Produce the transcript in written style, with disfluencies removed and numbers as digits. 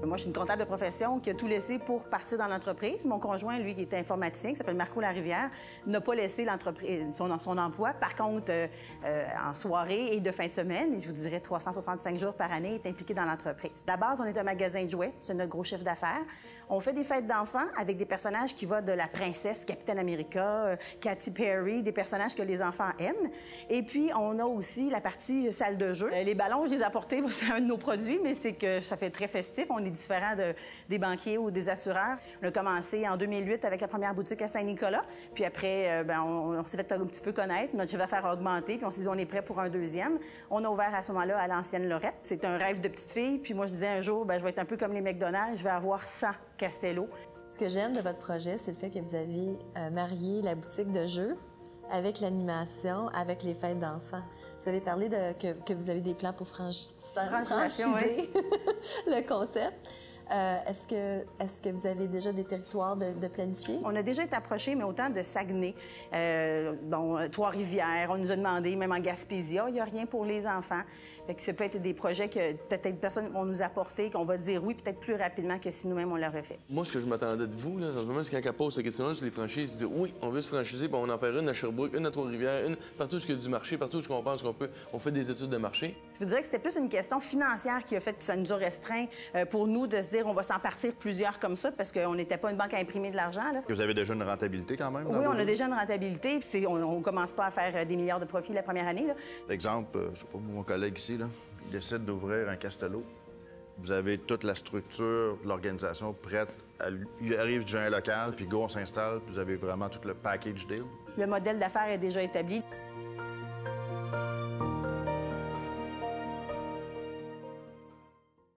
Moi, je suis une comptable de profession qui a tout laissé pour partir dans l'entreprise. Mon conjoint, lui, qui est informaticien, qui s'appelle Marco Larivière, n'a pas laissé l'entreprise, son emploi. Par contre, en soirée et de fin de semaine, et je vous dirais 365 jours par année, est impliqué dans l'entreprise. À la base, on est un magasin de jouets, c'est notre gros chiffre d'affaires. On fait des fêtes d'enfants avec des personnages qui vont de la princesse, Captain America, Katy Perry, des personnages que les enfants aiment. Et puis, on a aussi la partie salle de jeu. Les ballons, je les ai apportés, c'est un de nos produits, mais c'est que ça fait très festif. On est différent des banquiers ou des assureurs. On a commencé en 2008 avec la première boutique à Saint-Nicolas. Puis après, on s'est fait un petit peu connaître. Notre chiffre d'affaires a augmenté, puis on s'est dit on est prêt pour un deuxième. On a ouvert à ce moment-là à l'ancienne Lorette. C'est un rêve de petite fille. Puis moi, je disais un jour, je vais être un peu comme les McDonald's, je vais avoir 100 Castello. Ce que j'aime de votre projet, c'est le fait que vous avez marié la boutique de jeux avec l'animation, avec les fêtes d'enfants. Vous avez parlé que vous avez des plans pour franchiser oui. le concept. Est-ce que vous avez déjà des territoires de planifier? On a déjà été approchés, mais autant de Saguenay, Trois-Rivières, on nous a demandé, même en Gaspésie, il n'y a rien pour les enfants. Fait que ça peut être des projets que peut-être des personnes vont nous apporter, qu'on va dire oui, peut-être plus rapidement que si nous-mêmes on l'aurait fait. Moi, ce que je m'attendais de vous, là, en ce moment, c'est quand elle pose cette question-là sur les franchises, ils disent oui, on veut se franchiser, puis on en faire une à Sherbrooke, une à Trois-Rivières, une partout où il y a du marché, partout où on pense qu'on peut. On fait des études de marché. Je vous dirais que c'était plus une question financière qui a fait que ça nous a restreint pour nous de se dire on va s'en partir plusieurs comme ça parce qu'on n'était pas une banque à imprimer de l'argent. Vous avez déjà une rentabilité quand même? Oui, on a déjà une rentabilité. On ne commence pas à faire des milliards de profits la première année. Là. Exemple, je sais pas, mon collègue ici, là, il décide d'ouvrir un Castello. Vous avez toute la structure, l'organisation prête. Il arrive déjà un local, puis go, on s'installe, puis vous avez vraiment tout le package deal. Le modèle d'affaires est déjà établi.